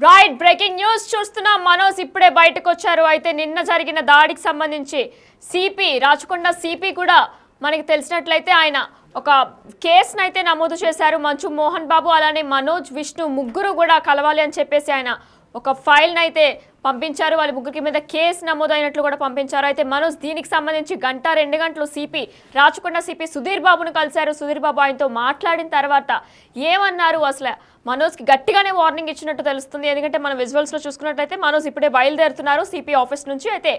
Right breaking news చూస్తున్నా మనోజ్ ఇప్పుడే బయటకు వచ్చారు. అయితే నిన్న జరిగిన దాడికి సంబంధించి సిపి రాచకొండ సిపి కూడా మనకి తెలిసినట్లయితే ఆయన ఒక కేసును అయితే నమోదు చేశారు. మంచు మోహన్ బాబు అలానే మనోజ్ విష్ణు ముగ్గురు కూడా కలవాలి అని చెప్పేసి ఆయన ఒక ఫైల్ని అయితే పంపించారు. వాళ్ళ ముగ్గురికి మీద కేసు నమోదైనట్లు కూడా పంపించారు. అయితే మనోజ్ దీనికి సంబంధించి గంట 2 గంటలు సిపి రాచకొండ సిపి సుధీర్ బాబును కలిశారు. సుధీర్ బాబు ఆయనతో మాట్లాడిన తర్వాత ఏమన్నారు, అసలు మనోజ్కి గట్టిగానే వార్నింగ్ ఇచ్చినట్టు తెలుస్తుంది. ఎందుకంటే మనం విజువల్స్లో చూసుకున్నట్లయితే మనోజ్ ఇప్పుడే బయలుదేరుతున్నారు సిపి ఆఫీస్ నుంచి. అయితే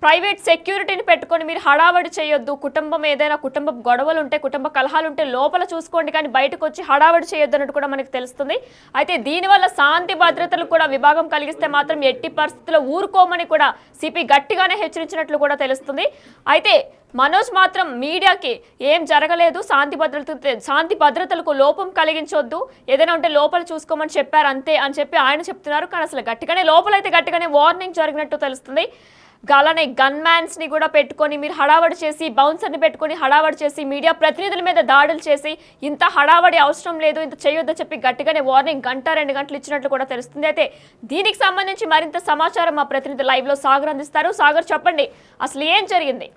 ప్రైవేట్ సెక్యూరిటీని పెట్టుకొని మీరు హడావడి చేయొద్దు, కుటుంబం ఏదైనా కుటుంబ గొడవలు ఉంటే కుటుంబ కలహాలు ఉంటే లోపల చూసుకోండి కానీ బయటకు వచ్చి హడావడి చేయొద్దు అన్నట్టు కూడా మనకు తెలుస్తుంది. అయితే దీనివల్ల శాంతి భద్రతలు కూడా విభాగం కలిగిస్తే మాత్రం ఎట్టి పరిస్థితుల్లో ఊరుకోమని కూడా సిపి గట్టిగానే హెచ్చరించినట్లు కూడా తెలుస్తుంది. అయితే మనోజ్ మాత్రం మీడియాకి ఏం జరగలేదు, శాంతి భద్రతలకు లోపం కలిగించొద్దు, ఏదైనా ఉంటే లోపల చూసుకోమని చెప్పారు అంతే అని చెప్పి ఆయన చెప్తున్నారు. కానీ అసలు గట్టిగానే లోపలైతే గట్టిగానే వార్నింగ్ జరిగినట్టు తెలుస్తుంది. అలానే గన్ మ్యాన్స్ ని కూడా పెట్టుకొని మీరు హడావడి చేసి బౌన్సర్ని పెట్టుకొని హడావడి చేసి మీడియా ప్రతినిధుల మీద దాడులు చేసి ఇంత హడావడి అవసరం లేదు, ఇంత చేయొద్దని చెప్పి గట్టిగానే వార్నింగ్ గంట 2 గంటలు ఇచ్చినట్లు కూడా తెలుస్తుంది. అయితే దీనికి సంబంధించి మరింత సమాచారం మా ప్రతినిధి లైవ్ లో సాగర్ అందిస్తారు. సాగర్, చెప్పండి అసలు ఏం జరిగింది?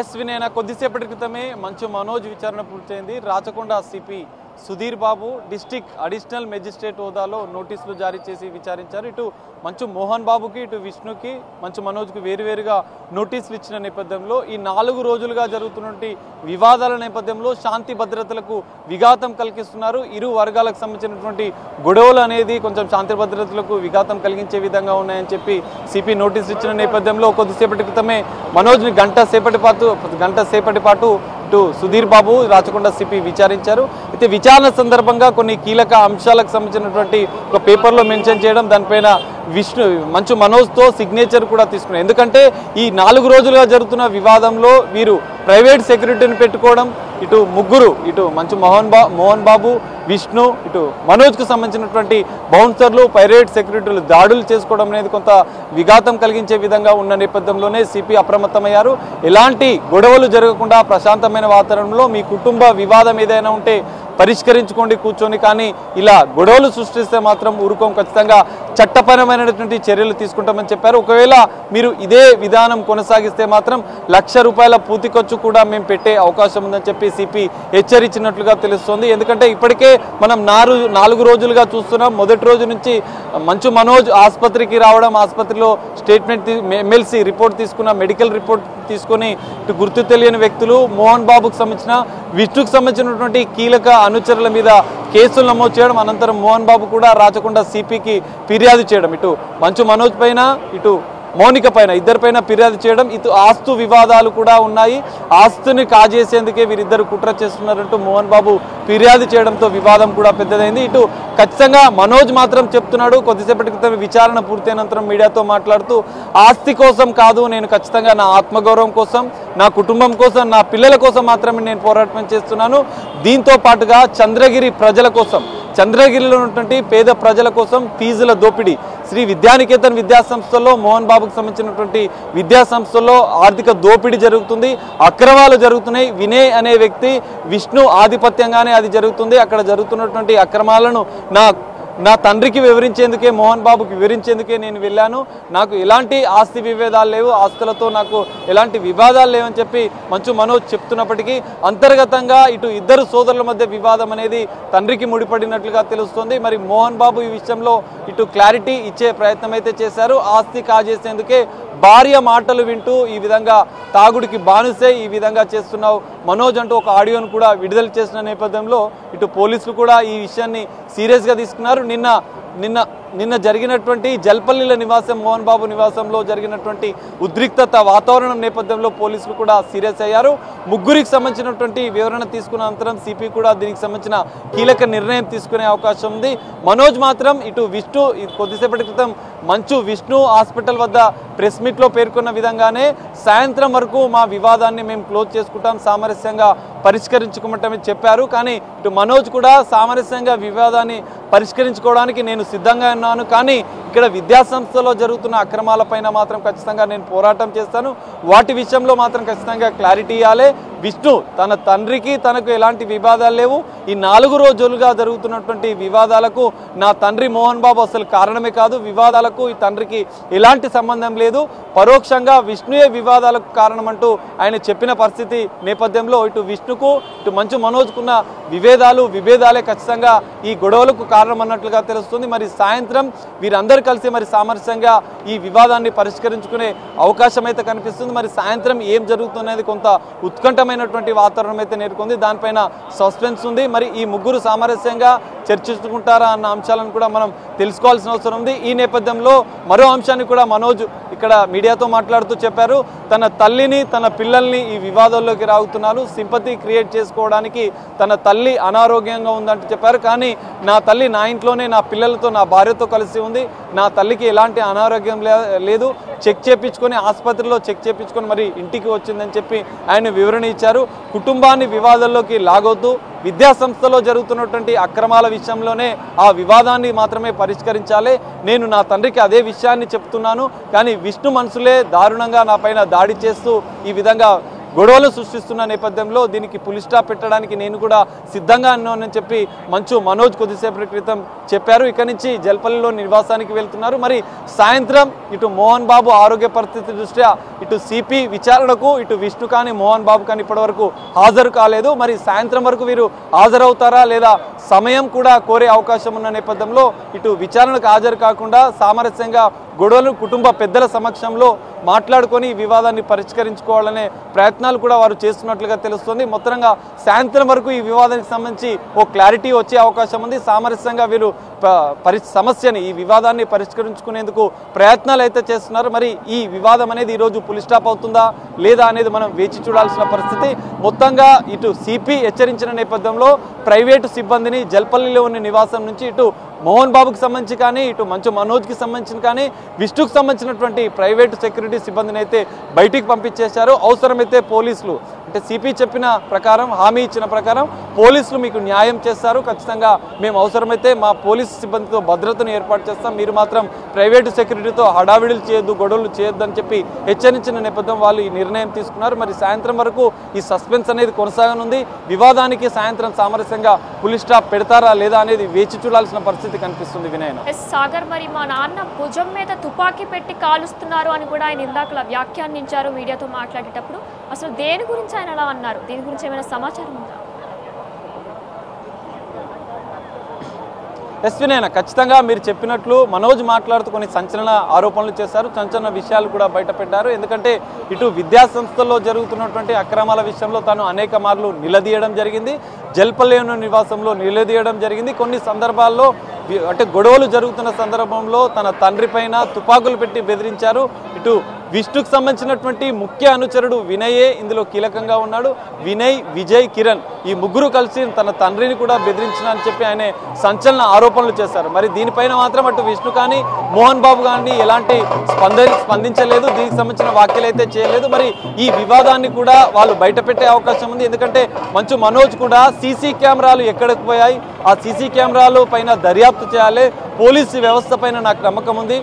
ఎస్ వినయన, కొద్దిసేపటి క్రితమే మంచు మనోజ్ విచారణ పూర్తయింది. Rachakonda CP Sudheer Babu district additional magistrate హోదాలో నోటీసులు జారీ చేసి విచారించారు. ఇటు మంచు మోహన్ బాబుకి, ఇటు విష్ణుకి, మంచు మనోజ్కి వేరువేరుగా నోటీసులు ఇచ్చిన నేపథ్యంలో ఈ 4 రోజులుగా జరుగుతున్నటువంటి వివాదాల నేపథ్యంలో శాంతి భద్రతలకు విఘాతం కలిగిస్తున్నారు. ఇరు వర్గాలకు సంబంధించినటువంటి గొడవలు అనేది కొంచెం శాంతి భద్రతలకు విఘాతం కలిగించే విధంగా ఉన్నాయని చెప్పి సిపి నోటీసులు ఇచ్చిన నేపథ్యంలో కొద్దిసేపటి క్రితమే మనోజ్ని గంట సేపటి పాటు ఇటు సుధీర్ బాబు రాచకొండ సిపి విచారించారు. అయితే విచారణ సందర్భంగా కొన్ని కీలక అంశాలకు సంబంధించినటువంటి ఒక పేపర్లో మెన్షన్ చేయడం, దానిపైన మంచు మనోజ్తో సిగ్నేచర్ కూడా తీసుకున్నారు. ఎందుకంటే ఈ 4 రోజులుగా జరుగుతున్న వివాదంలో వీరు ప్రైవేట్ సెక్యూరిటీని పెట్టుకోవడం, ఇటు ముగ్గురు, ఇటు మంచు మోహన్ బాబు, విష్ణు, ఇటు మనోజ్కు సంబంధించినటువంటి బౌన్సర్లు ప్రైవేట్ సెక్యూరిటీలు దాడులు చేసుకోవడం అనేది కొంత విఘాతం కలిగించే విధంగా ఉన్న నేపథ్యంలోనే సిపి అప్రమత్తమయ్యారు. ఎలాంటి గొడవలు జరగకుండా ప్రశాంతమైన వాతావరణంలో మీ కుటుంబ వివాదం ఏదైనా ఉంటే పరిష్కరించుకోండి కూర్చొని, కానీ ఇలా గొడవలు సృష్టిస్తే మాత్రం ఊరుకోం, ఖచ్చితంగా చట్టపరమైనటువంటి చర్యలు తీసుకుంటామని చెప్పారు. ఒకవేళ మీరు ఇదే విధానం కొనసాగిస్తే మాత్రం ₹1,00,000 పూర్తి ఖర్చు కూడా మేము పెట్టే అవకాశం ఉందని చెప్పి సిపి హెచ్చరించినట్లుగా తెలుస్తోంది. ఎందుకంటే ఇప్పటికే మనం 4 రోజులుగా చూస్తున్నాం. మొదటి రోజు నుంచి మంచు మనోజ్ ఆసుపత్రికి రావడం, ఆసుపత్రిలో స్టేట్మెంట్ ఎమ్మెల్సీ రిపోర్ట్ తీసుకున్న, మెడికల్ రిపోర్ట్ తీసుకొని ఇటు గుర్తు తెలియని వ్యక్తులు మోహన్ బాబుకు సంబంధించిన, విష్ణుకు సంబంధించినటువంటి కీలక అనుచరుల మీద కేసులు నమోదు చేయడం, అనంతరం మోహన్ బాబు కూడా రాచకొండ సిపికి ఫిర్యాదు చేయడం, ఇటు మంచు మనోజ్ పైన, ఇటు మౌనిక పైన, ఇద్దరిపైన ఫిర్యాదు చేయడం. ఇటు ఆస్తు వివాదాలు కూడా ఉన్నాయి, ఆస్తుని కాజేసేందుకే వీరిద్దరు కుట్ర చేస్తున్నారంటూ మోహన్ బాబు ఫిర్యాదు చేయడంతో వివాదం కూడా పెద్దదైంది. ఇటు ఖచ్చితంగా మనోజ్ మాత్రం చెప్తున్నాడు, కొద్దిసేపటి క్రితం విచారణ పూర్తయినంతరం మీడియాతో మాట్లాడుతూ, ఆస్తి కోసం కాదు, నేను ఖచ్చితంగా నా ఆత్మగౌరవం కోసం, నా కుటుంబం కోసం, నా పిల్లల కోసం మాత్రమే నేను పోరాటం చేస్తున్నాను. దీంతో పాటుగా చంద్రగిరి ప్రజల కోసం, చంద్రగిరిలో ఉన్నటువంటి పేద ప్రజల కోసం ఫీజుల దోపిడీ, శ్రీ విద్యానికేతన్ విద్యాసంస్థల్లో మోహన్ బాబుకు సంబంధించినటువంటి విద్యాసంస్థల్లో ఆర్థిక దోపిడీ జరుగుతుంది, అక్రమాలు జరుగుతున్నాయి. వినయ్ అనే వ్యక్తి, విష్ణు ఆధిపత్యంగానే అది జరుగుతుంది. అక్కడ జరుగుతున్నటువంటి అక్రమాలను నా తండ్రికి వివరించేందుకే, మోహన్ బాబుకి వివరించేందుకే నేను వెళ్ళాను. నాకు ఎలాంటి ఆస్తి విభేదాలు లేవు, ఆస్తులతో నాకు ఎలాంటి వివాదాలు లేవని చెప్పి మంచు మనోజ్ చెప్తున్నప్పటికీ అంతర్గతంగా ఇటు ఇద్దరు సోదరుల మధ్య వివాదం అనేది తండ్రికి ముడిపడినట్లుగా తెలుస్తోంది. మరి మోహన్ బాబు ఈ విషయంలో ఇటు క్లారిటీ ఇచ్చే ప్రయత్నం అయితే చేశారు. ఆస్తి కాజేసేందుకే భార్య మాటలు వింటూ ఈ విధంగా తాగుడికి బానిసే ఈ విధంగా చేస్తున్నావు మనోజ్ అంటూ ఒక ఆడియోను కూడా విడుదల చేసిన నేపథ్యంలో ఇటు పోలీసులు కూడా ఈ విషయాన్ని సీరియస్గా తీసుకున్నారు. నిన్న జరిగినటువంటి జల్పల్లిల నివాసం, మోహన్ బాబు నివాసంలో జరిగినటువంటి ఉద్రిక్తత వాతావరణం నేపథ్యంలో పోలీసులు కూడా సీరియస్ అయ్యారు. ముగ్గురికి సంబంధించినటువంటి వివరణ తీసుకున్న అనంతరం సిపి కూడా దీనికి సంబంధించిన కీలక నిర్ణయం తీసుకునే అవకాశం ఉంది. మనోజ్ మాత్రం ఇటు విష్ణు, కొద్దిసేపటి క్రితం మంచు విష్ణు హాస్పిటల్ వద్ద ప్రెస్ మీట్లో పేర్కొన్న విధంగానే సాయంత్రం వరకు మా వివాదాన్ని మేము క్లోజ్ చేసుకుంటాం, సామరస్యంగా పరిష్కరించుకోమంటామని చెప్పారు. కానీ ఇటు మనోజ్ కూడా సామరస్యంగా వివాదాన్ని పరిష్కరించుకోవడానికి నేను సిద్ధంగా ఉన్నాను, కానీ ఇక్కడ విద్యాసంస్థలో జరుగుతున్న అక్రమాలపైన మాత్రం ఖచ్చితంగా నేను పోరాటం చేస్తాను, వాటి విషయంలో మాత్రం ఖచ్చితంగా క్లారిటీ ఇవ్వాలి, విష్ణు తన తండ్రికి తనకు ఎలాంటి వివాదాలు లేవు, ఈ 4 రోజులుగా జరుగుతున్నటువంటి వివాదాలకు నా తండ్రి మోహన్ బాబు అసలు కారణమే కాదు, వివాదాలకు ఈ తండ్రికి ఎలాంటి సంబంధం లేదు, పరోక్షంగా విష్ణుయే వివాదాలకు కారణమంటూ ఆయన చెప్పిన పరిస్థితి నేపథ్యంలో ఇటు విష్ణుకు ఇటు మంచు మనోజ్కున్న విభేదాలే ఖచ్చితంగా ఈ గొడవలకు కారణం అన్నట్లుగా తెలుస్తుంది. మరి సాయంత్రం వీరందరూ కలిసి మరి సామరస్యంగా ఈ వివాదాన్ని పరిష్కరించుకునే అవకాశం అయితే కనిపిస్తుంది. మరి సాయంత్రం ఏం జరుగుతున్నది కొంత ఉత్కంఠమైనటువంటి వాతావరణం అయితే నెలకొంది, దానిపైన సస్పెన్స్ ఉంది. మరి ఈ ముగ్గురు సామరస్యంగా చర్చించుకుంటారా అన్న అంశాలను కూడా మనం తెలుసుకోవాల్సిన అవసరం ఉంది. ఈ నేపథ్యంలో మరో అంశాన్ని కూడా మనోజ్ ఇక్కడ మీడియాతో మాట్లాడుతూ చెప్పారు, తన తల్లిని తన పిల్లల్ని ఈ వివాదాల్లోకి రాగుతున్నారు, సింపతి క్రియేట్ చేసుకోవడానికి తన తల్లి అనారోగ్యంగా ఉందంటూ చెప్పారు. కానీ నా తల్లి నా ఇంట్లోనే నా పిల్లలతో నా భార్యతో కలిసి ఉంది, నా తల్లికి ఎలాంటి అనారోగ్యం లేదు, చెక్ చేయించుకొని ఆసుపత్రిలో చెక్ చేయించుకొని మరి ఇంటికి వచ్చిందని చెప్పి ఆయన వివరణ ఇచ్చారు. కుటుంబాన్ని వివాదాల్లోకి లాగొద్దు, విద్యాసంస్థలో జరుగుతున్నటువంటి అక్రమాల విషయంలోనే ఆ వివాదాన్ని మాత్రమే పరిష్కరించాలి, నేను నా తండ్రికి అదే విషయాన్ని చెప్తున్నాను, కానీ విష్ణు మనసులే దారుణంగా నా పైన దాడి చేస్తూ ఈ విధంగా గొడవలు సృష్టిస్తున్న నేపథ్యంలో దీనికి పులి స్టాప్ పెట్టడానికి నేను కూడా సిద్ధంగా ఉన్నానని చెప్పి మంచు మనోజ్ కొద్దిసేపటి క్రితం చెప్పారు. ఇక్కడి నుంచి జల్పల్లిలో నివాసానికి వెళ్తున్నారు. మరి సాయంత్రం ఇటు మోహన్ బాబు ఆరోగ్య పరిస్థితి దృష్ట్యా ఇటు సిపి విచారణకు ఇటు విష్ణు కానీ మోహన్ బాబు కానీ ఇప్పటివరకు హాజరు కాలేదు. మరి సాయంత్రం వరకు వీరు హాజరవుతారా లేదా సమయం కూడా కోరే అవకాశం ఉన్న నేపథ్యంలో ఇటు విచారణకు హాజరు కాకుండా సామరస్యంగా గొడవలు కుటుంబ పెద్దల సమక్షంలో మాట్లాడుకొని ఈ వివాదాన్ని పరిష్కరించుకోవాలనే ప్రయత్నాలు కూడా వారు చేస్తున్నట్లుగా తెలుస్తుంది. మొత్తంగా సాయంత్రం వరకు ఈ వివాదానికి సంబంధించి ఓ క్లారిటీ వచ్చే అవకాశం ఉంది. సామరస్యంగా వీరు ఈ వివాదాన్ని పరిష్కరించుకునేందుకు ప్రయత్నాలు అయితే చేస్తున్నారు. మరి ఈ వివాదం అనేది ఈరోజు పులి స్టాప్ అవుతుందా లేదా అనేది మనం వేచి చూడాల్సిన పరిస్థితి. మొత్తంగా ఇటు సిపి హెచ్చరించిన నేపథ్యంలో ప్రైవేటు సిబ్బందిని జల్పల్లిలో ఉన్న నివాసం నుంచి ఇటు మోహన్ బాబుకి సంబంధించి కానీ ఇటు మంచు మనోజ్కి సంబంధించిన కానీ విష్ణుకు సంబంధించినటువంటి ప్రైవేటు సెక్యూరిటీ సిబ్బందిని అయితే బయటికి పంపించేశారు. అవసరమైతే పోలీసులు అంటే సిపి చెప్పిన ప్రకారం హామీ ఇచ్చిన ప్రకారం పోలీసులు మీకు న్యాయం చేస్తారు, ఖచ్చితంగా మేము అవసరమైతే మా పోలీసు సిబ్బందితో భద్రతను ఏర్పాటు చేస్తాం, మీరు మాత్రం ప్రైవేటు సెక్యూరిటీతో హడావిడులు చేయొద్దు, గొడవలు చేయొద్దు అని చెప్పి హెచ్చరించిన నేపథ్యం వాళ్ళు ఈ నిర్ణయం తీసుకున్నారు. మరి సాయంత్రం వరకు ఈ సస్పెన్స్ అనేది కొనసాగనుంది. వివాదానికి సాయంత్రం సామరస్యంగా పులి స్టాప్ పెడతారా లేదా అనేది వేచి చూడాల్సిన పరిస్థితి కనిపిస్తుంది. వినయన సాగర్, మరి మా నాన్న భుజం మీద తుపాకీ పెట్టి కాలుస్తున్నారు అని కూడా ఆయన ఇందాకలా వ్యాఖ్యానించారు మీడియాతో మాట్లాడేటప్పుడు. అసలు దేని గురించి ఆయన అలా అన్నారు, దీని గురించి ఏమైనా సమాచారం ఉందా? వినయన, ఖచ్చితంగా మీరు చెప్పినట్లు మనోజ్ మాట్లాడుతూ కొన్ని సంచలన ఆరోపణలు చేశారు, సంచలన విషయాలు కూడా బయటపెట్టారు. ఎందుకంటే ఇటు విద్యా సంస్థల్లో జరుగుతున్నటువంటి అక్రమాల విషయంలో తాను అనేక మార్లు నిలదీయడం జరిగింది, జల్పల్లి నివాసంలో నిలదీయడం జరిగింది. కొన్ని సందర్భాల్లో అంటే గొడవలు జరుగుతున్న సందర్భంలో తన తండ్రి పైన తుపాకులు పెట్టి బెదిరించారు. ఇటు విష్ణుకు సంబంధించినటువంటి ముఖ్య అనుచరుడు వినయే ఇందులో కీలకంగా ఉన్నాడు. వినయ్, విజయ్, కిరణ్ ఈ ముగ్గురు కలిసి తన తండ్రిని కూడా బెదిరించినని చెప్పి ఆయన సంచలన ఆరోపణలు చేశారు. మరి దీనిపైన మాత్రం అటు విష్ణు కానీ మోహన్ బాబు కానీ ఎలాంటి స్పందించలేదు, దీనికి సంబంధించిన వ్యాఖ్యలు అయితే చేయలేదు. మరి ఈ వివాదాన్ని కూడా వాళ్ళు బయటపెట్టే అవకాశం ఉంది. ఎందుకంటే మంచు మనోజ్ కూడా సీసీ కెమెరాలు ఎక్కడికి పోయాయి, ఆ సీసీ కెమెరాలు పైన దర్యాప్తు చేయాలి, పోలీసు వ్యవస్థ పైన నాకు నమ్మకం ఉంది,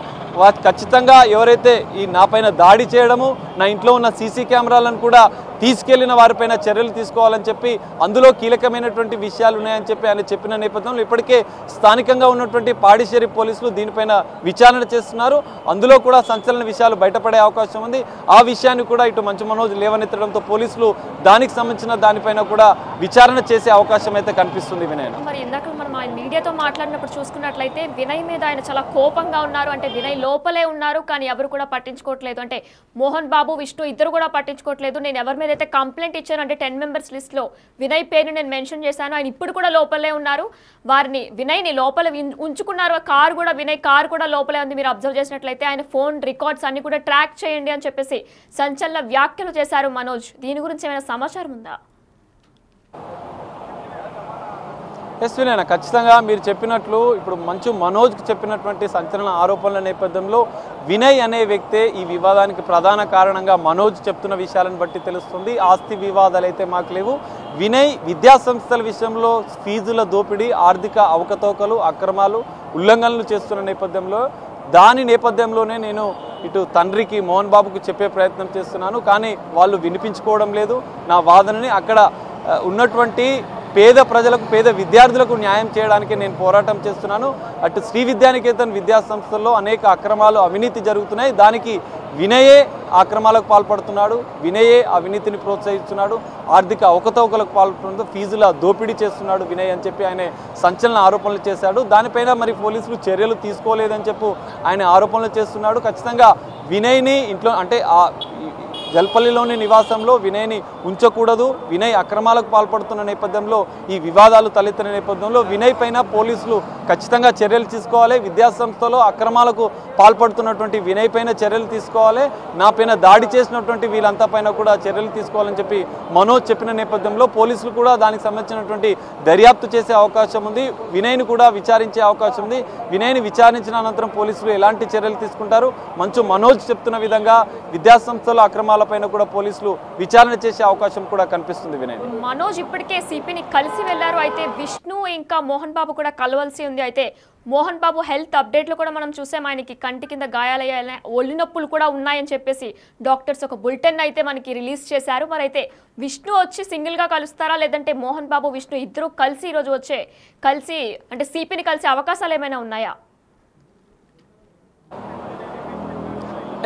ఖచ్చితంగా ఎవరైతే ఈ నా పైన దాడి చేయడము నా ఇంట్లో ఉన్న సీసీ కెమెరాలను కూడా తీసుకెళ్లిన వారిపైన చర్యలు తీసుకోవాలని చెప్పి అందులో కీలకమైనటువంటి విషయాలు ఉన్నాయని చెప్పి ఆయన చెప్పిన నేపథ్యంలో ఇప్పటికే స్థానికంగా ఉన్నటువంటి పాడిశేరి పోలీసులు దీనిపైన విచారణ చేస్తున్నారు. అందులో కూడా సంచలన విషయాలు బయటపడే అవకాశం ఉంది. ఆ విషయాన్ని కూడా ఇటు మంచు మనోజ్ లేవనెత్తడంతో పోలీసులు దానికి సంబంధించిన దానిపైన కూడా విచారణ చేసే అవకాశం అయితే కనిపిస్తుంది. వినయ్, మరి ఇందాక మనం ఆయన మీడియాతో మాట్లాడినప్పుడు చూసుకున్నట్లయితే వినయ్ మీద ఆయన చాలా కోపంగా ఉన్నారు. అంటే వినయ్ లోపలే ఉన్నారు కానీ ఎవరు కూడా పట్టించుకోవట్లేదు, అంటే మోహన్ బాబు, విష్ణు ఇద్దరు కూడా పట్టించుకోవట్లేదు, నేను ఎవరి మీద అయితే కంప్లైంట్ ఇచ్చాను అంటే 10 మెంబర్స్ లిస్ట్ లో వినయ్ పేరు నేను మెన్షన్ చేశాను, ఆయన ఇప్పుడు కూడా లోపలే ఉన్నారు, వారిని వినయ్ని లోపల ఉంచుకున్నారు, కారు కూడా వినయ్ కారు కూడా లోపలే ఉంది, మీరు అబ్జర్వ్ చేసినట్లయితే ఆయన ఫోన్ రికార్డ్స్ అన్ని కూడా ట్రాక్ చేయండి అని చెప్పేసి సంచలన వ్యాఖ్యలు చేశారు మనోజ్. దీని గురించి ఏమైనా సమాచారం ఉందా? వినయ్, ఖచ్చితంగా మీరు చెప్పినట్లు ఇప్పుడు మంచు మనోజ్కి చెప్పినటువంటి సంచలన ఆరోపణల నేపథ్యంలో వినయ్ అనే వ్యక్తే ఈ వివాదానికి ప్రధాన కారణంగా మనోజ్ చెప్తున్న విషయాలను బట్టి తెలుస్తుంది. ఆస్తి వివాదాలు అయితే మాకు లేవు, వినయ్ విద్యా సంస్థల విషయంలో ఫీజుల దోపిడీ, ఆర్థిక అవకతవకలు, అక్రమాలు, ఉల్లంఘనలు చేస్తున్న నేపథ్యంలో దాని నేపథ్యంలోనే నేను ఇటు తండ్రికి మోహన్ బాబుకు చెప్పే ప్రయత్నం చేస్తున్నాను, కానీ వాళ్ళు వినిపించుకోవడం లేదు నా వాదనని. అక్కడ ఉన్నటువంటి పేద ప్రజలకు, పేద విద్యార్థులకు న్యాయం చేయడానికి నేను పోరాటం చేస్తున్నాను. అటు శ్రీ విద్యానికేతన్ విద్యా సంస్థల్లో అనేక అక్రమాలు, అవినీతి జరుగుతున్నాయి. దానికి వినయే అక్రమాలకు పాల్పడుతున్నాడు, వినయే అవినీతిని ప్రోత్సహిస్తున్నాడు, ఆర్థిక అవకతవకలకు పాల్పడుతూ ఫీజుల దోపిడీ చేస్తున్నాడు వినయ్ అని చెప్పి ఆయన సంచలన ఆరోపణలు చేశాడు. దానిపైన మరి పోలీసులు చర్యలు తీసుకోలేదని చెప్పి ఆయన ఆరోపణలు చేస్తున్నాడు. ఖచ్చితంగా వినయ్ని ఇంట్లో అంటే జల్పల్లిలోని నివాసంలో వినయ్ని ఉంచకూడదు. వినయ్ అక్రమాలకు పాల్పడుతున్న నేపథ్యంలో, ఈ వివాదాలు తలెత్తిన నేపథ్యంలో వినయ్ పైన పోలీసులు ఖచ్చితంగా చర్యలు తీసుకోవాలి. విద్యాసంస్థలో అక్రమాలకు పాల్పడుతున్నటువంటి వినయ్ పైన చర్యలు తీసుకోవాలి. నా పైన దాడి చేసినటువంటి వీళ్ళంతా పైన కూడా చర్యలు తీసుకోవాలని చెప్పి మనోజ్ చెప్పిన నేపథ్యంలో పోలీసులు కూడా దానికి సంబంధించినటువంటి దర్యాప్తు చేసే అవకాశం ఉంది. వినయ్ని కూడా విచారించే అవకాశం ఉంది. వినయ్ని విచారించిన అనంతరం పోలీసులు ఎలాంటి చర్యలు తీసుకుంటారు, మంచు మనోజ్ చెప్తున్న విధంగా విద్యాసంస్థల అక్రమాలపైన కూడా పోలీసులు విచారణ చేసే అవకాశం కూడా కనిపిస్తుంది. వినయ్ మనోజ్ ఇప్పటికే సిపిని కలిసి వెళ్లారు. అయితే విష్ణు ఇంకా మోహన్ బాబు కూడా కలవాల్సి ఉంది. అయితే మోహన్ బాబు హెల్త్ అప్డేట్లో కూడా మనం చూసాం, ఆయనకి కంటి కింద గాయాలయ్యాయి, ఒళ్ళు నొప్పులు కూడా ఉన్నాయని చెప్పేసి డాక్టర్స్ ఒక బులెటిన్ అయితే మనకి రిలీజ్ చేశారు. మరి అయితే విష్ణు వచ్చి సింగిల్గా కలుస్తారా, లేదంటే మోహన్ బాబు విష్ణు ఇద్దరు కలిసి ఈరోజు కలిసి అంటే సిపిని కలిసే అవకాశాలు ఏమైనా ఉన్నాయా?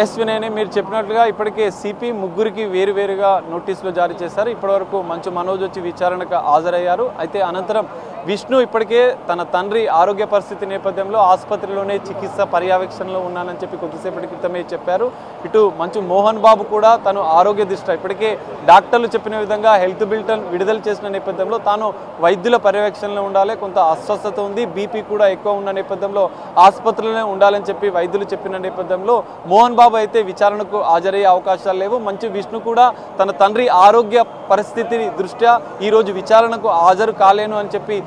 ఎస్ వినయ్, మీరు చెప్పినట్లుగా ఇప్పటికే సిపి ముగ్గురికి వేరువేరుగా నోటీసులు జారీ చేశారు. ఇప్పటివరకు మంచు మనోజ్ వచ్చి విచారణకు హాజరయ్యారు. అయితే అనంతరం విష్ణు ఇప్పటికే తన తండ్రి ఆరోగ్య పరిస్థితి నేపథ్యంలో ఆసుపత్రిలోనే చికిత్స పర్యవేక్షణలో ఉన్నానని చెప్పి కొద్దిసేపటి క్రితమే చెప్పారు. ఇటు మంచు మోహన్ బాబు కూడా తను ఆరోగ్య దృష్ట్యా ఇప్పటికే డాక్టర్లు చెప్పిన విధంగా హెల్త్ బులెటిన్ విడుదల చేసిన నేపథ్యంలో తాను వైద్యుల పర్యవేక్షణలో ఉండాలి, కొంత అస్వస్థత ఉంది, బీపీ కూడా ఎక్కువ ఉన్న నేపథ్యంలో ఆసుపత్రిలోనే ఉండాలని చెప్పి వైద్యులు చెప్పిన నేపథ్యంలో మోహన్ బాబు అయితే విచారణకు హాజరయ్యే అవకాశాలు లేవు. మంచు విష్ణు కూడా తన తండ్రి ఆరోగ్య పరిస్థితి దృష్ట్యా ఈరోజు విచారణకు హాజరు కాలేను అని చెప్పి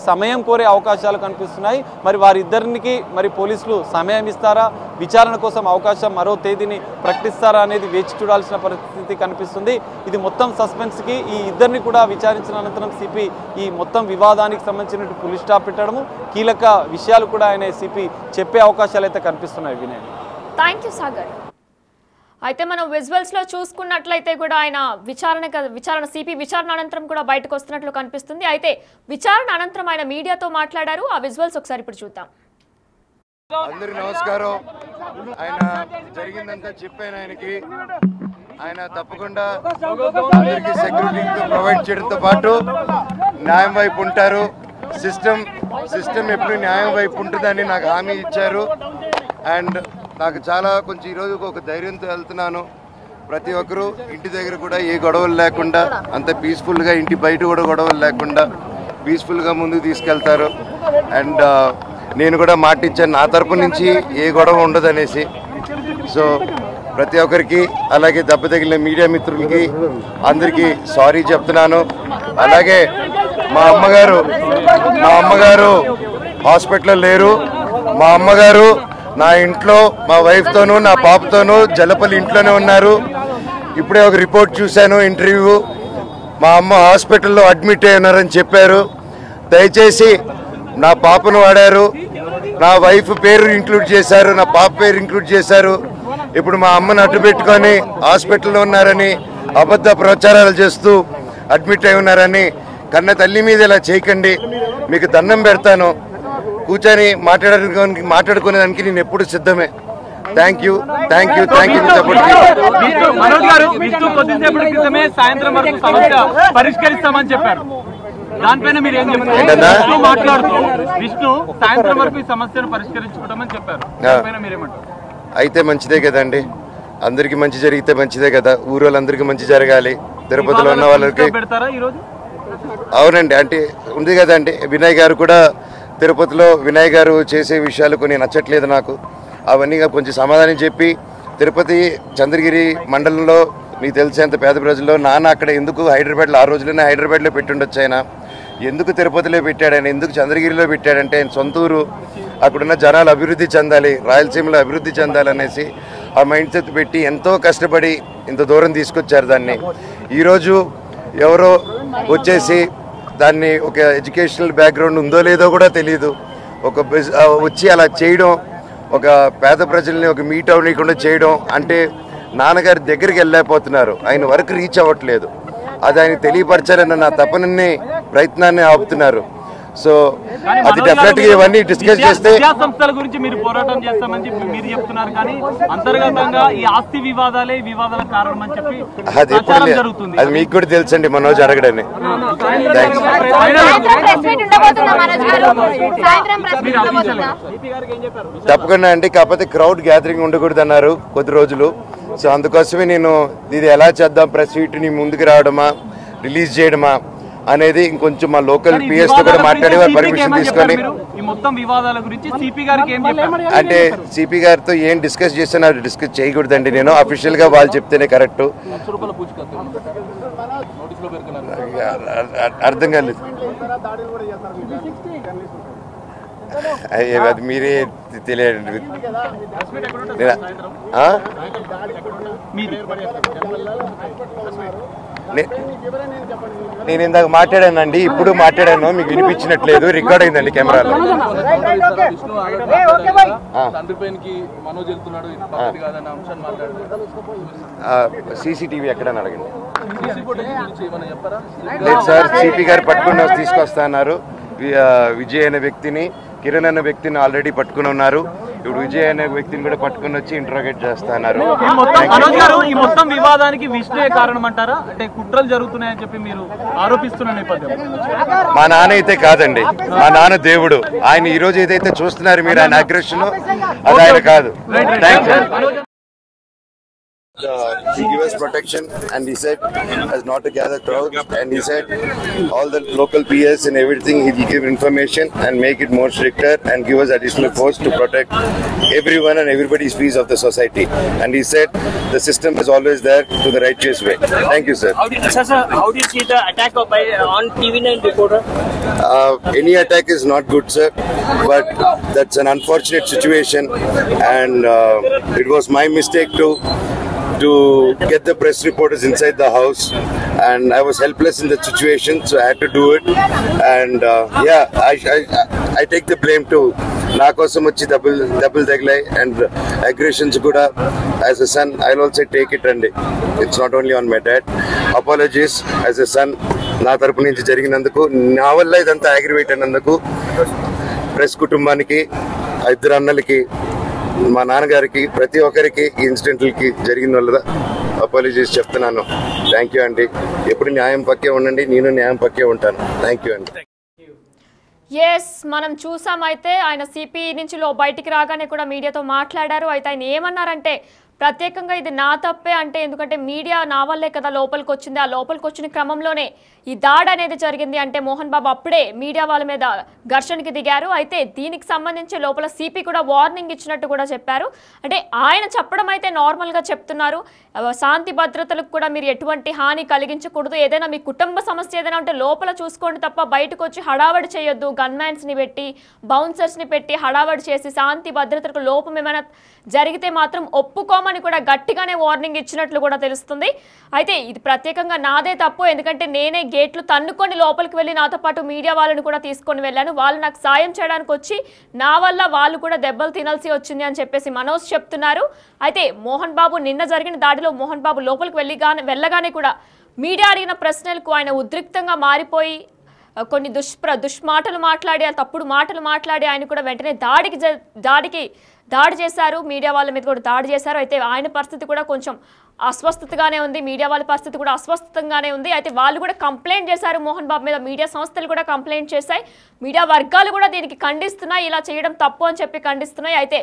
సమయం కోరే అవకాశాలు కనిపిస్తున్నాయి. మరి వారిద్దరికి మరి పోలీసులు సమయం ఇస్తారా, విచారణ కోసం అవకాశం మరో తేదీని ప్రకటిస్తారా అనేది వేచి చూడాల్సిన పరిస్థితి కనిపిస్తుంది. ఇది మొత్తం సస్పెన్స్కి ఈ ఇద్దరిని కూడా విచారించిన అనంతరం సిపి ఈ మొత్తం వివాదానికి సంబంధించిన పులి స్టాప్ పెట్టడము, కీలక విషయాలు కూడా ఆయన సిపి చెప్పే అవకాశాలు అయితే కనిపిస్తున్నాయి. Vinay, thank you Sagar. అయితే మనం విజువల్స్లో చూసుకున్నట్లయితే కూడా ఆయన విచారణ సిపి విచారణ అనంతరం కూడా బయటకు వస్తున్నట్లు కనిపిస్తుంది. అయితే విచారణ అనంతరం ఆయన మీడియాతో మాట్లాడారు. ఆ విజువల్స్ ఒకసారి ఇప్పుడు చూద్దాం. అందరికి నమస్కారం. ఆయన జరిగిందంతా చెప్పాను ఆయనకి. ఆయన తప్పకుండా అందరికి సెక్యూరిటీ ప్రొవైడ్ చేయడంతో పాటు న్యాయం వైపు ఉంటారు. సిస్టమ్ ఎప్పుడు న్యాయం వైపు ఉంటుందని నాకు హామీ ఇచ్చారు. అండ్ నాకు చాలా కొంచెం ఈరోజు ఒక ధైర్యంతో వెళ్తున్నాను. ప్రతి ఒక్కరూ ఇంటి దగ్గర కూడా ఏ గొడవలు లేకుండా అంత పీస్ఫుల్గా, ఇంటి బయట కూడా గొడవలు లేకుండా పీస్ఫుల్గా ముందుకు తీసుకెళ్తారు. అండ్ నేను కూడా మాట ఇచ్చాను నా తరపు నుంచి ఏ గొడవ ఉండదనేసి. సో ప్రతి ఒక్కరికి, అలాగే దెబ్బ తగిలిన మీడియా మిత్రులకి అందరికీ సారీ చెప్తున్నాను. అలాగే మా అమ్మగారు హాస్పిటల్లో లేరు. మా అమ్మగారు నా ఇంట్లో మా వైఫ్తోనూ నా పాపతోనూ జలపల్లి ఇంట్లోనే ఉన్నారు. ఇప్పుడే ఒక రిపోర్ట్ చూశాను, ఇంటర్వ్యూ. మా అమ్మ హాస్పిటల్లో అడ్మిట్ అయి ఉన్నారని చెప్పారు. దయచేసి నా పాపను వాడారు, నా వైఫ్ పేరు ఇంక్లూడ్ చేశారు, నా పాప పేరు ఇంక్లూడ్ చేశారు. ఇప్పుడు మా అమ్మను అడ్డు పెట్టుకొని హాస్పిటల్లో ఉన్నారని అబద్ధ ప్రచారాలు చేస్తూ అడ్మిట్ అయి ఉన్నారని కన్న తల్లి మీద ఇలా చేయకండి. మీకు దండం పెడతాను. కూర్చొని మాట్లాడుకునేదానికి నేను ఎప్పుడు సిద్ధమే. Thank you. మనోజ్ గారు విష్ణు కొద్దిసేపటి క్రితమే సాయంత్రం వరకు సమస్య పరిష్కరిస్తామని చెప్పారు. దానిపైన మీరు ఏం చెప్తారు? మాట్లాడుతూ విష్ణు సాయంత్రం వరకు ఈ సమస్యను పరిష్కరించుకుంటామని చెప్పారు. దానిపైన మీరేమంటారు? అయితే మంచిదే కదండి, అందరికి మంచి జరిగితే మంచిదే కదా. ఊరోళ్ళందరికీ మంచి జరగాలి. తిరుపతిలో ఉన్న వాళ్ళకి పెడతారా ఈరోజు? అవునండి, అంటే ఉంది కదండి. వినయ్ గారు కూడా తిరుపతిలో వినయ్ గారు చేసే విషయాలు కొన్ని నచ్చట్లేదు నాకు. అవన్నీ కొంచెం సమాధానం చెప్పి, తిరుపతి చంద్రగిరి మండలంలో మీకు తెలిసేంత పేద ప్రజల్లో నాన్న అక్కడ ఎందుకు హైదరాబాద్లో, ఆ రోజుల్లోనే హైదరాబాద్లో పెట్టుండొచ్చు. ఆయన ఎందుకు తిరుపతిలో పెట్టాడు, ఆయన ఎందుకు చంద్రగిరిలో పెట్టాడంటే ఆయన సొంతూరు, అక్కడున్న జనాలు అభివృద్ధి చెందాలి, రాయలసీమలో అభివృద్ధి చెందాలనేసి ఆ మైండ్ సెట్ పెట్టి ఎంతో కష్టపడి ఇంత దూరం తీసుకొచ్చారు దాన్ని. ఈరోజు ఎవరో వచ్చేసి దాన్ని ఒక ఎడ్యుకేషనల్ బ్యాక్గ్రౌండ్ ఉందో లేదో కూడా తెలియదు, వచ్చి అలా చేయడం ఒక పేద ప్రజల్ని ఒక మీట్ అవ్వకుండా చేయడం అంటే నాన్నగారి దగ్గరికి వెళ్ళలేకపోతున్నారు, ఆయన వరకు రీచ్ అవ్వట్లేదు. అది ఆయన తెలియపరచాలన్న నా తపనని ప్రయత్నాన్ని ఆపుతున్నారు. సో అది డెఫినెట్ గా ఇవన్నీ డిస్కస్ చేస్తే సంస్థల గురించి మీరు పోరాటం చేస్తామని చెప్పి మీరు చెప్తున్నారు, కానీ అంతర్గతంగా ఈ ఆస్తి వివాదాలే వివాదాల కారణం అని చెప్పి అది ఎప్పుడు జరుగుతుంది. అది మీకు కూడా తెలుసండి మనోజ్ అడగడని. తప్పకుండా అండి, కాకపోతే క్రౌడ్ గ్యాదరింగ్ ఉండకూడదు అన్నారు కొద్ది రోజులు. సో అందుకోసమే నేను ఇది ఎలా చేద్దాం, ప్రెస్ మీట్ని ముందుకు రావడమా రిలీజ్ చేయడమా అనేది ఇంకొంచెం మా లోకల్ పిఎస్ తో కూడా మాట్లాడి వారు పర్మిషన్ తీసుకొని అంటే సిపి గారితో ఏం డిస్కస్ చేస్తానో అది డిస్కస్ చేయకూడదండి. నేను అఫీషియల్ గా వాళ్ళు చెప్తేనే కరెక్ట్. అర్థం కాలేదు, అది మీరే తెలియదు. నేను ఇందాక మాట్లాడానండి, ఇప్పుడు మాట్లాడాను, మీకు వినిపించినట్లేదు, రికార్డ్ అయిందండి కెమెరాలో. సీసీటీవీ ఎక్కడని అడగండి. లేదు సార్, సిపి గారు పట్టుకుని తీసుకొస్తా అన్నారు. విజయ్ అనే వ్యక్తిని, కిరణ్ అనే వ్యక్తిని ఆల్రెడీ పట్టుకుని ఉన్నారు. ఇప్పుడు విజయ్ అనే వ్యక్తిని కూడా పట్టుకుని వచ్చి ఇంట్రోగేట్ చేస్తా అన్నారు. ఈ మొత్తం వివాదానికి విష్ణుయే కారణం అంటారా? అంటే కుట్రలు జరుగుతున్నాయని చెప్పి మీరు ఆరోపిస్తున్న నేపథ్యం. మా నాన్న అయితే కాదండి, మా నాన్న దేవుడు. ఆయన ఈ రోజు ఏదైతే చూస్తున్నారు మీరు, ఆయన అగ్రెషన్ అది ఆయన కాదు. He gave us protection and he said as not to gather crowds, and he said all the local PS and everything he will give information and make it more stricter and give us additional force to protect everyone and everybody's peace of the society. And he said the system is always there to the righteous way. Thank you, sir. How do you see the attack on TV9 reporter? Any attack is not good, sir, but that's an unfortunate situation, and it was my mistake to get the press reporters inside the house, and I was helpless in that situation, so I had to do it. And I take the blame too. నా కోసం వచ్చి దెబ్బలు తగిలాయి and aggressions కూడా. As a son I also take it అండి. It's not only on my dad. Apologies as a son నా తరపు నుంచి జరిగినందుకు, నా వల్ల ఇదంతా అగ్రివేట్ అయినందుకు ప్రెస్ కుటుంబానికి, ఇద్దరు అన్నలకి, మా నాన్నగారికి, ప్రతి ఒక్కరికి ఇన్సిడెంట్లకి జరిగిన వల్ల అపాలజీస్ చెప్తున్నాను. థ్యాంక్ యూ అండి. ఎప్పుడు న్యాయం పక్కే ఉండండి, నేను న్యాయం పక్కే ఉంటాను. థ్యాంక్ యూ అండి. ఎస్, మనం చూసామైతే ఆయన సిపి నుంచి బయటికి రాగానే కూడా మీడియాతో మాట్లాడారు. అయితే ఆయన ఏమన్నారంటే ప్రత్యేకంగా ఇది నా తప్పే, అంటే ఎందుకంటే మీడియా నా వల్లే కదా లోపలికి వచ్చింది, ఆ లోపలికి వచ్చిన క్రమంలోనే ఈ దాడి అనేది జరిగింది. అంటే మోహన్ బాబు అప్పుడే మీడియా వాళ్ళ మీద ఘర్షణకి దిగారు. అయితే దీనికి సంబంధించి లోపల సిపి కూడా వార్నింగ్ ఇచ్చినట్టు కూడా చెప్పారు. అంటే ఆయన చెప్పడం అయితే నార్మల్గా చెప్తున్నారు, శాంతి భద్రతలకు కూడా మీరు ఎటువంటి హాని కలిగించకూడదు, ఏదైనా మీ కుటుంబ సమస్య ఏదైనా ఉంటే లోపల చూసుకోండి తప్ప బయటకు వచ్చి హడావడి చేయొద్దు, గన్మ్యాన్స్ని పెట్టి బౌన్సర్స్ని పెట్టి హడావడి చేసి శాంతి భద్రతలకు లోపం ఏమైనా జరిగితే మాత్రం ఒప్పుకోమని కూడా గట్టిగానే వార్నింగ్ ఇచ్చినట్లు కూడా తెలుస్తుంది. అయితే ఇది ప్రత్యేకంగా నాదే తప్పు, ఎందుకంటే నేనే గేట్లు తన్నుకొని లోపలికి వెళ్ళి నాతో పాటు మీడియా వాళ్ళని కూడా తీసుకొని వెళ్ళాను, వాళ్ళు నాకు సాయం చేయడానికి వచ్చి నా వల్ల వాళ్ళు కూడా దెబ్బలు తినాల్సి వచ్చింది అని చెప్పేసి మనోజ్ చెప్తున్నారు. అయితే మోహన్ బాబు నిన్న జరిగిన దాడిలో మోహన్ బాబు లోపలికి వెళ్ళగానే కూడా మీడియా అడిగిన ప్రశ్నలకు ఆయన ఉద్రిక్తంగా మారిపోయి కొన్ని దుష్మాటలు మాట్లాడి, తప్పుడు మాటలు మాట్లాడి ఆయన కూడా వెంటనే దాడి చేశారు. మీడియా వాళ్ళ మీద కూడా దాడి చేశారు. అయితే ఆయన పరిస్థితి కూడా కొంచెం అస్వస్థతగానే ఉంది, మీడియా వాళ్ళ పరిస్థితి కూడా అస్వస్థతంగానే ఉంది. అయితే వాళ్ళు కూడా కంప్లైంట్ చేశారు మోహన్ బాబు మీద, మీడియా సంస్థలు కూడా కంప్లైంట్ చేశాయి, మీడియా వర్గాలు కూడా దీనికి ఖండిస్తున్నాయి, ఇలా చేయడం తప్పు అని చెప్పి ఖండిస్తున్నాయి. అయితే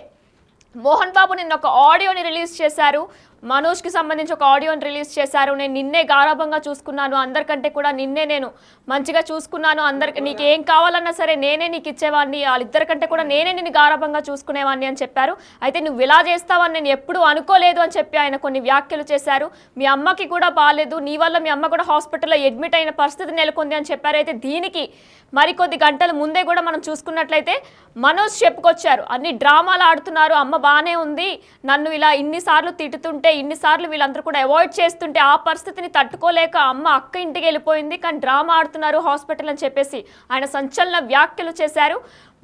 మోహన్ బాబు నిన్న ఒక ఆడియోని రిలీజ్ చేశారు, మనోజ్కి సంబంధించి ఒక ఆడియోని రిలీజ్ చేశారు. నేను నిన్నే గారాభంగా చూసుకున్నాను, అందరికంటే కూడా నిన్నే నేను మంచిగా చూసుకున్నాను, అందరికి నీకు ఏం కావాలన్నా సరే నేనే నీకు ఇచ్చేవాడిని, వాళ్ళిద్దరికంటే కూడా నేనే నిన్ను గారాభంగా చూసుకునేవాడిని అని చెప్పారు. అయితే నువ్వు ఇలా చేస్తావని నేను ఎప్పుడూ అనుకోలేదు అని చెప్పి ఆయన కొన్ని వ్యాఖ్యలు చేశారు. మీ అమ్మకి కూడా బాగాలేదు, నీ వల్ల మీ అమ్మ కూడా హాస్పిటల్లో అడ్మిట్ అయిన పరిస్థితి నెలకొంది అని చెప్పారు. అయితే దీనికి మరికొద్ది గంటల ముందే కూడా మనం చూసుకున్నట్లయితే మనోజ్ చెప్పుకొచ్చారు, అన్ని డ్రామాలు ఆడుతున్నారు, అమ్మ బాగానే ఉంది, నన్ను ఇలా ఇన్నిసార్లు తిట్టుతుంటే, ఇన్నిసార్లు వీళ్ళందరూ కూడా అవాయిడ్ చేస్తుంటే ఆ పరిస్థితిని తట్టుకోలేక అమ్మ అక్క ఇంటికి వెళ్ళిపోయింది, కానీ డ్రామా ఆడుతున్నారు హాస్పిటల్ అని చెప్పేసి ఆయన సంచలన వ్యాఖ్యలు చేశారు.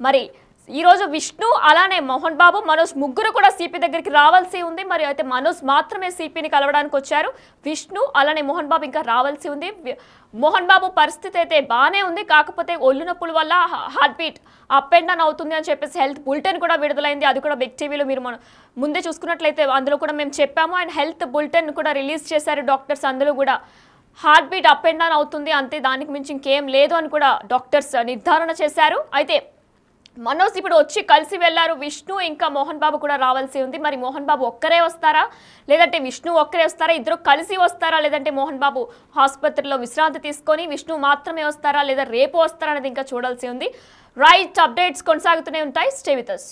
మరి ఈ రోజు విష్ణు అలానే మోహన్ బాబు మనోజ్ ముగ్గురు కూడా సిపి దగ్గరికి రావాల్సి ఉంది. మరి అయితే మనోజ్ మాత్రమే సిపిని కలవడానికి వచ్చారు. విష్ణు అలానే మోహన్ బాబు ఇంకా రావాల్సి ఉంది. మోహన్ బాబు పరిస్థితి అయితే బాగానే ఉంది, కాకపోతే ఒళ్ళు నొప్పుల వల్ల heart beat up and down అవుతుంది అని చెప్పేసి హెల్త్ బులెటిన్ కూడా విడుదలైంది. అది కూడా బిగ్ టీవీలో మీరు ముందే చూసుకున్నట్లయితే అందులో కూడా మేము చెప్పాము. అండ్ హెల్త్ బులెటిన్ కూడా రిలీజ్ చేశారు డాక్టర్స్. అందులో కూడా heart beat up and down అవుతుంది, అంతే, దానికి మించి ఇంకేం లేదు అని కూడా డాక్టర్స్ నిర్ధారణ చేశారు. అయితే మనోజ్ ఇప్పుడు వచ్చి కలిసి వెళ్లారు. విష్ణు ఇంకా మోహన్ బాబు కూడా రావాల్సి ఉంది. మరి మోహన్ బాబు ఒక్కరే వస్తారా, లేదంటే విష్ణు ఒక్కరే వస్తారా, ఇద్దరు కలిసి వస్తారా, లేదంటే మోహన్ బాబు ఆసుపత్రిలో విశ్రాంతి తీసుకొని విష్ణు మాత్రమే వస్తారా, లేదా రేపు వస్తారా అనేది ఇంకా చూడాల్సి ఉంది. రైట్, అప్డేట్స్ కొనసాగుతూనే ఉంటాయి. Stay with us.